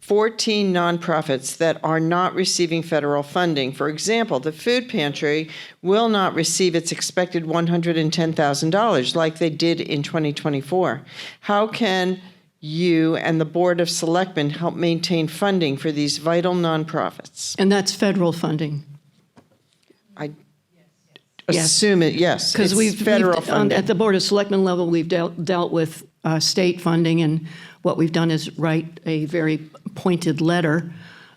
14 nonprofits that are not receiving federal funding. For example, the food pantry will not receive its expected $110,000 like they did in 2024. How can you and the Board of Selectmen help maintain funding for these vital nonprofits? And that's federal funding. I Yes. assume it, yes. Because it's federal funding. at the Board of Selectmen level, we've dealt with state funding, and what we've done is write a very pointed letter,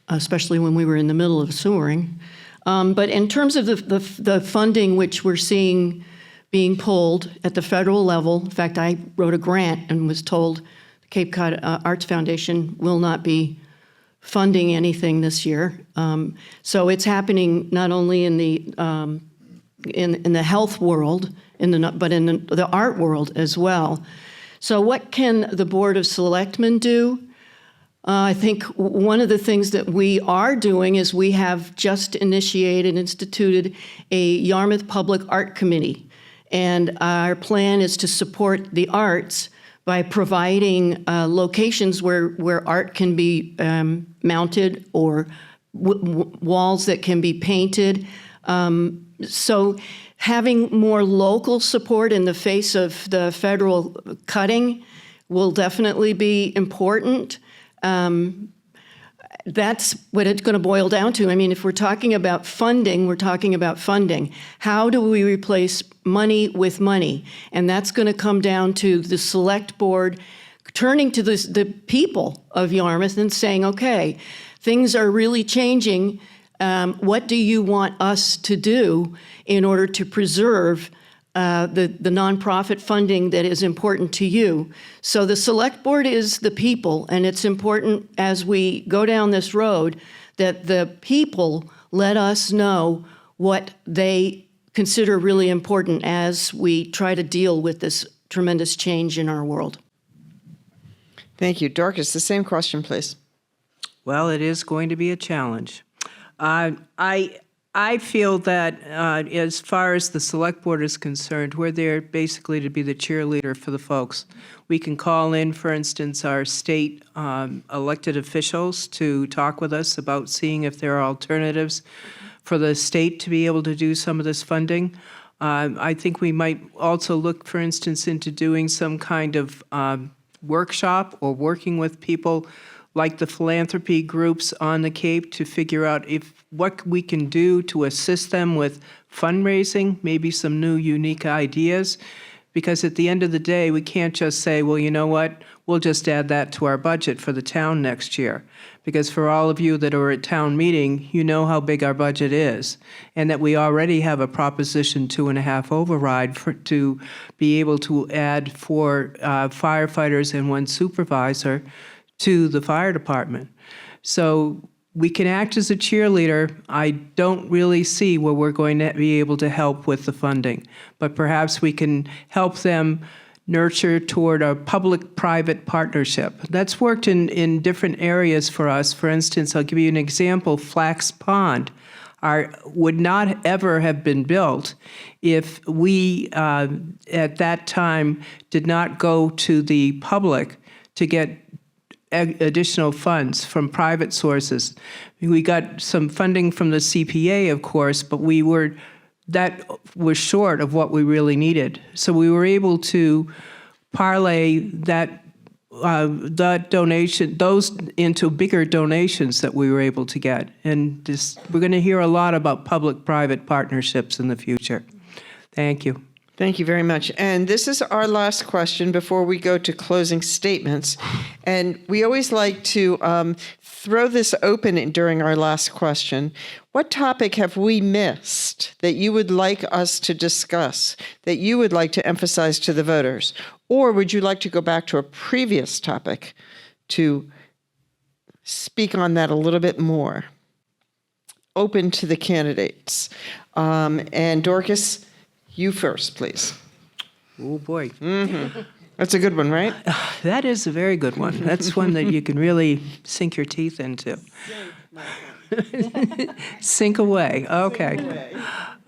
especially when we were in the middle of sewering. But in terms of the funding which we're seeing being pulled at the federal level, in fact, I wrote a grant and was told the Cape Cod Arts Foundation will not be funding anything this year. So it's happening not only in the in the health world, but in the art world as well. So what can the Board of Selectmen do? I think one of the things that we are doing is we have just initiated and instituted a Yarmouth Public Art Committee. And our plan is to support the arts by providing locations where art can be mounted, or walls that can be painted. So having more local support in the face of the federal cutting will definitely be important. That's what it's going to boil down to. I mean, if we're talking about funding, we're talking about funding. How do we replace money with money? And that's going to come down to the select board turning to the people of Yarmouth and saying, okay, things are really changing. What do you want us to do in order to preserve the nonprofit funding that is important to you? So the select board is the people, and it's important as we go down this road that the people let us know what they consider really important as we try to deal with this tremendous change in our world. Thank you. Dorcas, the same question, please. Well, it is going to be a challenge. I feel that as far as the select board is concerned, we're there basically to be the cheerleader for the folks. We can call in, for instance, our state elected officials to talk with us about seeing if there are alternatives for the state to be able to do some of this funding. I think we might also look, for instance, into doing some kind of workshop or working with people like the philanthropy groups on the Cape to figure out what we can do to assist them with fundraising, maybe some new unique ideas. Because at the end of the day, we can't just say, well, you know what, we'll just add that to our budget for the town next year. Because for all of you that are at town meeting, you know how big our budget is, and that we already have a Proposition 2.5 override to be able to add 4 firefighters and 1 supervisor to the fire department. So we can act as a cheerleader. I don't really see where we're going to be able to help with the funding, but perhaps we can help them nurture toward a public-private partnership. That's worked in different areas for us. For instance, I'll give you an example. Flax Pond would not ever have been built if we, at that time, did not go to the public to get additional funds from private sources. We got some funding from the CPA, of course, but that was short of what we really needed. So we were able to parlay that donation, those into bigger donations that we were able to get. And we're going to hear a lot about public-private partnerships in the future. Thank you. Thank you very much. And this is our last question before we go to closing statements. And we always like to throw this open during our last question. What topic have we missed that you would like us to discuss, that you would like to emphasize to the voters? Or would you like to go back to a previous topic to speak on that a little bit more? Open to the candidates. And Dorcas, you first, please. Oh, boy. Mm-hmm. That's a good one, right? That is a very good one. That's one that you can really sink your teeth into. Sink away. Okay.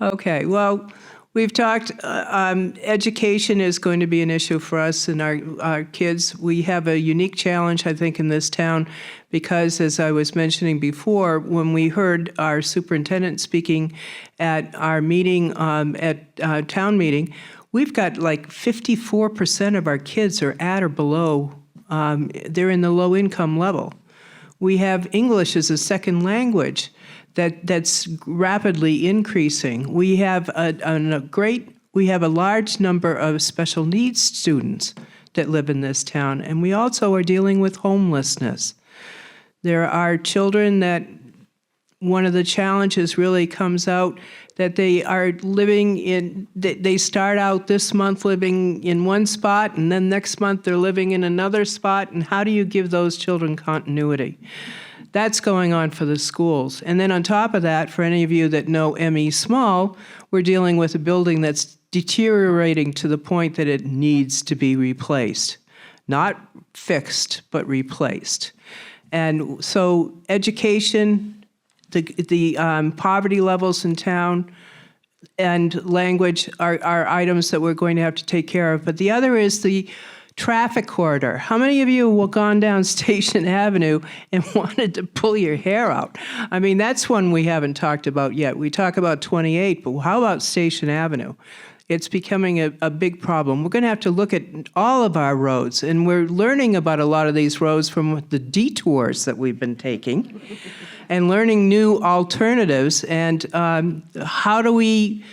Okay. Well, We've talked, education is going to be an issue for us and our kids. We have a unique challenge, I think, in this town because, as I was mentioning before, when we heard our superintendent speaking at our meeting, at town meeting, we've got like 54% of our kids are at or below, they're in the low income level. We have English as a second language that's rapidly increasing. We have we have a large number of special needs students that live in this town, and we also are dealing with homelessness. There are children that one of the challenges really comes out that they are living in, they start out this month living in one spot, and then next month they're living in another spot, and how do you give those children continuity? That's going on for the schools. And then on top of that, for any of you that know ME Small, we're dealing with a building that's deteriorating to the point that it needs to be replaced. Not fixed, but replaced. And so education, the poverty levels in town, and language are items that we're going to have to take care of. But the other is the traffic corridor. How many of you have gone down Station Avenue and wanted to pull your hair out? I mean, that's one we haven't talked about yet. We talk about 28, but how about Station Avenue? It's becoming a big problem. We're going to have to look at all of our roads, and we're learning about a lot of these roads from the detours that we've been taking and learning new alternatives. And how do we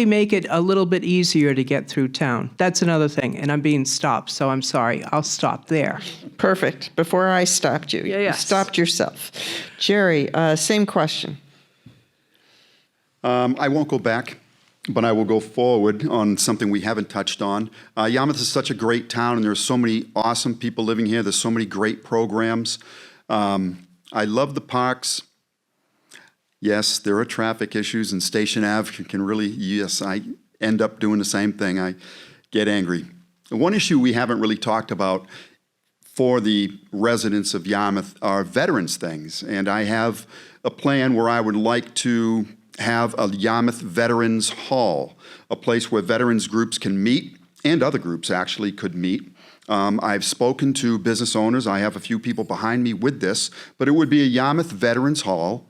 make it a little bit easier to get through town? That's another thing, and I'm being stopped, so I'm sorry. I'll stop there. Perfect. Before I stopped you, you stopped yourself. Jerry, same question. I won't go back, but I will go forward on something we haven't touched on. Yarmouth is such a great town, and there's so many awesome people living here. There's so many great programs. I love the parks. Yes, there are traffic issues, and Station Ave can really, yes, I end up doing the same thing. I get angry. One issue we haven't really talked about for the residents of Yarmouth are veterans things, and I have a plan where I would like to have a Yarmouth Veterans Hall, a place where veterans groups can meet, and other groups actually could meet. I've spoken to business owners. I have a few people behind me with this, but it would be a Yarmouth Veterans Hall,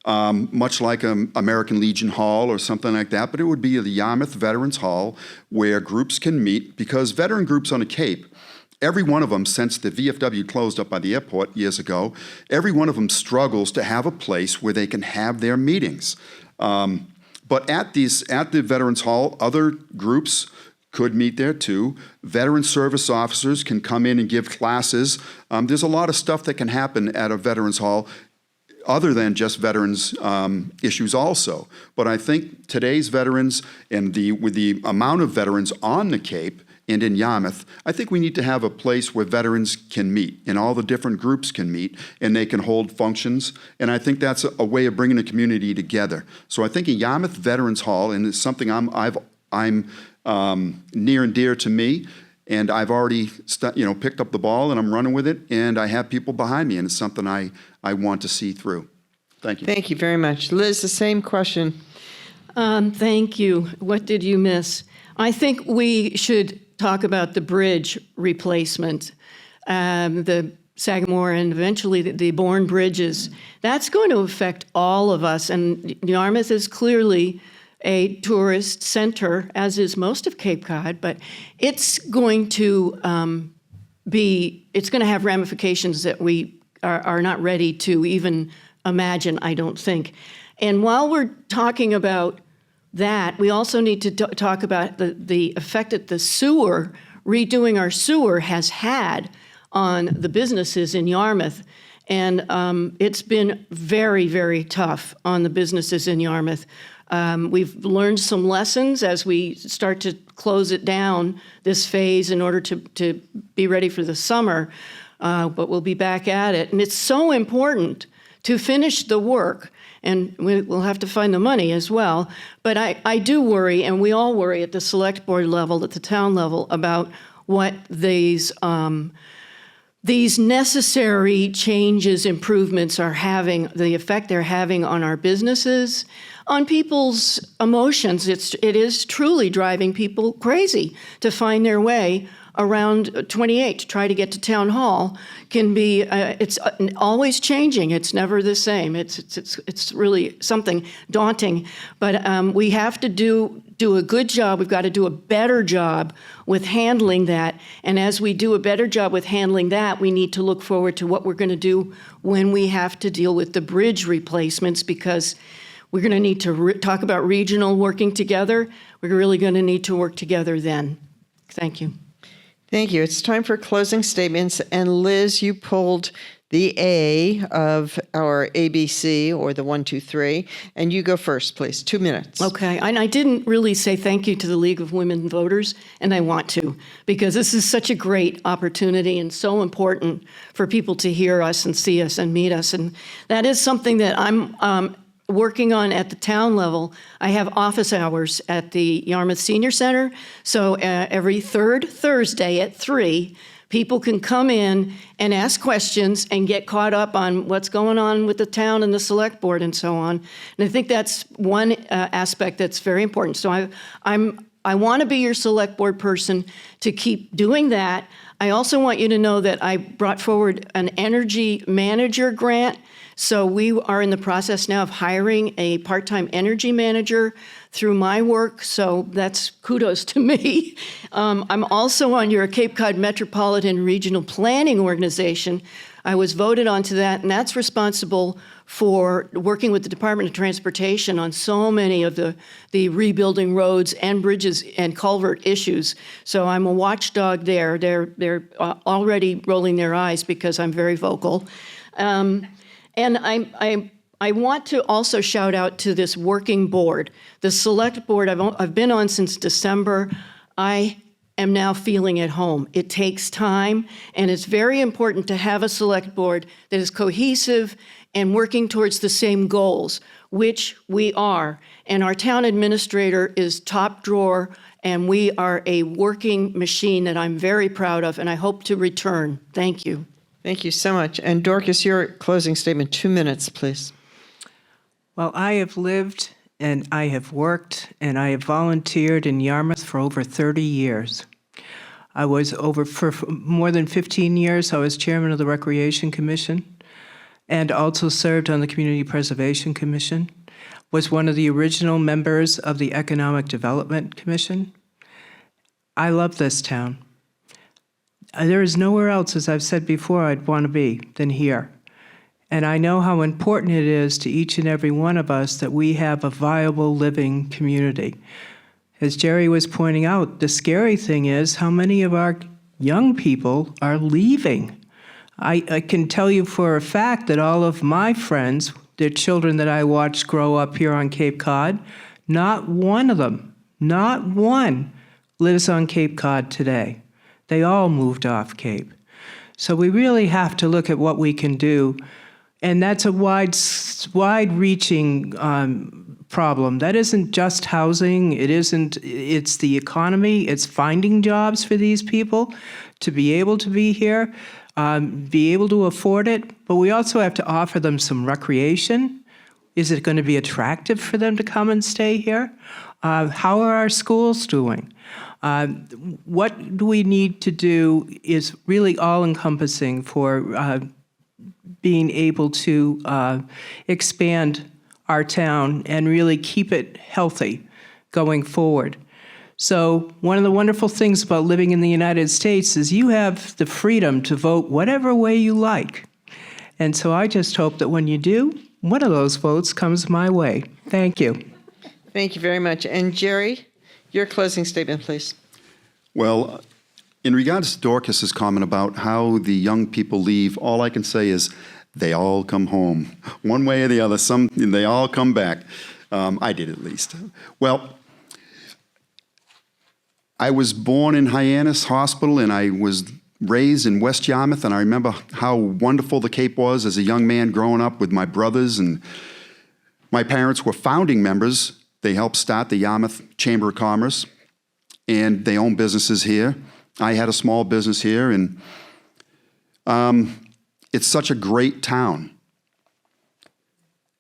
much like American Legion Hall or something like that, but it would be the Yarmouth Veterans Hall where groups can meet, because veteran groups on the Cape, every one of them, since the VFW closed up by the airport years ago, every one of them struggles to have a place where they can have their meetings. But at the Veterans Hall, other groups could meet there too. Veteran service officers can come in and give classes. There's a lot of stuff that can happen at a Veterans Hall other than just veterans issues also. But I think today's veterans and with the amount of veterans on the Cape and in Yarmouth, I think we need to have a place where veterans can meet and all the different groups can meet and they can hold functions. And I think that's a way of bringing the community together. So I think a Yarmouth Veterans Hall, and it's something I'm near and dear to me, and I've already picked up the ball and I'm running with it, and I have people behind me, and it's something I want to see through. Thank you. Thank you very much. Liz, the same question. Thank you. What did you miss? I think we should talk about the bridge replacement, the Sagamore and eventually the Bourne bridges. That's going to affect all of us, and Yarmouth is clearly a tourist center, as is most of Cape Cod, but it's going to have ramifications that we are not ready to even imagine, I don't think. And while we're talking about that, we also need to talk about the effect that redoing our sewer has had on the businesses in Yarmouth. And it's been very, very tough on the businesses in Yarmouth. We've learned some lessons as we start to close it down, this phase, in order to be ready for the summer, but we'll be back at it. And it's so important to finish the work, and we'll have to find the money as well. But I do worry, and we all worry at the select board level, at the town level, about what these these necessary changes, improvements are having the effect they're having on our businesses, on people's emotions. It is truly driving people crazy to find their way around 28 to try to get to town hall. Can be it's always changing. It's never the same. It's really something daunting. But we have to do a good job. We've got to do a better job with handling that. And as we do a better job with handling that, we need to look forward to what we're going to do when we have to deal with the bridge replacements, because we're going to need to talk about regional working together. We're really going to need to work together then. Thank you. Thank you. It's time for closing statements. And Liz, you pulled the A of our ABC, or the 1, 2, 3, and you go first, please. 2 minutes. Okay, and I didn't really say thank you to the League of Women Voters, and I want to, because this is such a great opportunity and so important for people to hear us and see us and meet us. And that is something that I'm working on at the town level. I have office hours at the Yarmouth Senior Center, so every third Thursday at 3, people can come in and ask questions and get caught up on what's going on with the town and the select board and so on. And I think that's one aspect that's very important. So I want to be your select board person to keep doing that. I also want you to know that I brought forward an energy manager grant. So we are in the process now of hiring a part-time energy manager through my work, so that's kudos to me. I'm also on your Cape Cod Metropolitan Regional Planning Organization. I was voted onto that, and that's responsible for working with the Department of Transportation on so many of the rebuilding roads and bridges and culvert issues. So I'm a watchdog there. They're already rolling their eyes because I'm very vocal. And I want to also shout out to this working board. The select board I've been on since December. I am now feeling at home. It takes time, and it's very important to have a select board that is cohesive and working towards the same goals, which we are. And our town administrator is top drawer, and we are a working machine that I'm very proud of, and I hope to return. Thank you. Thank you so much. And Dorcas, your closing statement, 2 minutes, please. Well, I have lived and I have worked and I have volunteered in Yarmouth for over 30 years. For more than 15 years, I was chairman of the Recreation Commission and also served on the Community Preservation Commission, was one of the original members of the Economic Development Commission. I love this town. There is nowhere else, as I've said before, I'd want to be than here. And I know how important it is to each and every one of us that we have a viable living community. As Jerry was pointing out, the scary thing is how many of our young people are leaving. I can tell you for a fact that all of my friends, the children that I watched grow up here on Cape Cod, not one of them, not one, lives on Cape Cod today. They all moved off Cape. So we really have to look at what we can do. And that's a wide-reaching problem. That isn't just housing. It's the economy. It's finding jobs for these people to be able to be here, be able to afford it. But we also have to offer them some recreation. Is it going to be attractive for them to come and stay here? How are our schools doing? What do we need to do is really all-encompassing for being able to expand our town and really keep it healthy going forward. So one of the wonderful things about living in the United States is you have the freedom to vote whatever way you like. And so I just hope that when you do, one of those votes comes my way. Thank you. Thank you very much. And Jerry, your closing statement, please. Well, in regards to Dorcas's comment about how the young people leave, all I can say is they all come home. One way or the other, they all come back. I did at least. Well, I was born in Hyannis Hospital, and I was raised in West Yarmouth, and I remember how wonderful the Cape was as a young man growing up with my brothers, and my parents were founding members. They helped start the Yarmouth Chamber of Commerce, and they own businesses here. I had a small business here, and It's such a great town.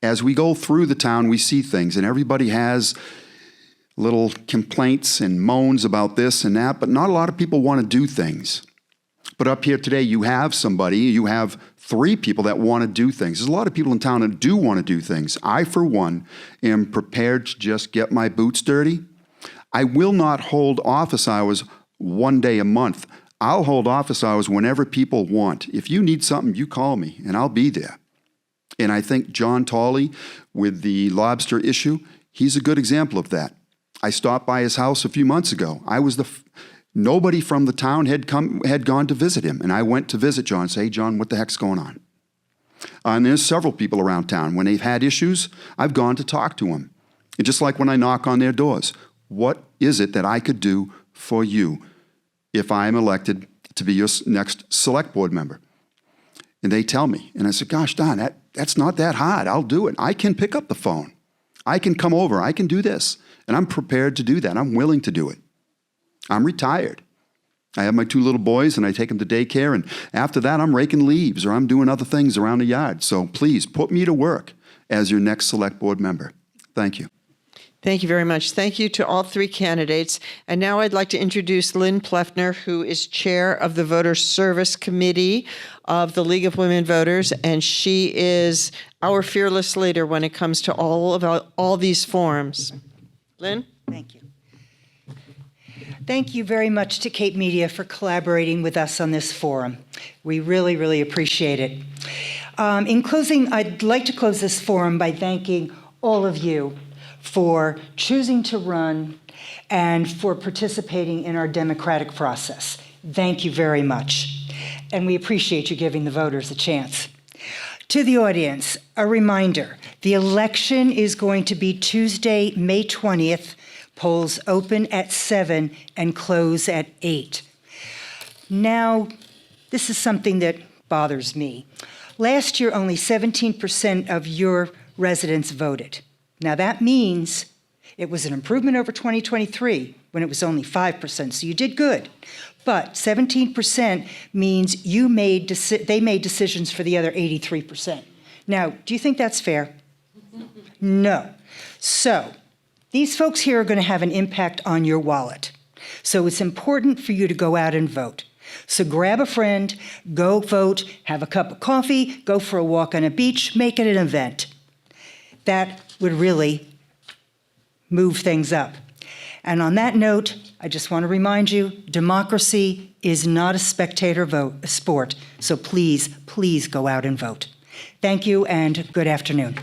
As we go through the town, we see things, and everybody has little complaints and moans about this and that, but not a lot of people want to do things. But up here today, you have 3 people that want to do things. There's a lot of people in town that do want to do things. I, for one, am prepared to just get my boots dirty. I will not hold office hours one day a month. I'll hold office hours whenever people want. If you need something, you call me, and I'll be there. And I think John Tolley, with the lobster issue, he's a good example of that. I stopped by his house a few months ago. Nobody from the town had gone to visit him, and I went to visit John and say, hey, John, what the heck's going on? And there's several people around town. When they've had issues, I've gone to talk to them. And just like when I knock on their doors, what is it that I could do for you if I am elected to be your next select board member? And they tell me, and I said, gosh, Don, that's not that hard. I'll do it. I can pick up the phone. I can come over. I can do this. And I'm prepared to do that. I'm willing to do it. I'm retired. I have my 2 little boys, and I take them to daycare, and after that, I'm raking leaves, or I'm doing other things around the yard. So please, put me to work as your next select board member. Thank you. Thank you very much. Thank you to all 3 candidates. And now I'd like to introduce Lynn Pleffner, who is chair of the Voter Service Committee of the League of Women Voters, and she is our fearless leader when it comes to all these forums. Lynn? Thank you. Thank you very much to Cape Media for collaborating with us on this forum. We really, really appreciate it. In closing, I'd like to close this forum by thanking all of you for choosing to run and for participating in our democratic process. Thank you very much. And we appreciate you giving the voters a chance. To the audience, a reminder, the election is going to be Tuesday, May 20th. Polls open at 7 and close at 8. Now, this is something that bothers me. Last year, only 17% of your residents voted. Now, that means it was an improvement over 2023 when it was only 5%, so you did good. But 17% means they made decisions for the other 83%. Now, do you think that's fair? No. So, these folks here are going to have an impact on your wallet. So it's important for you to go out and vote. So grab a friend, go vote, have a cup of coffee, go for a walk on a beach, make it an event. That would really move things up. And on that note, I just want to remind you, democracy is not a spectator sport. So please, please go out and vote. Thank you and good afternoon.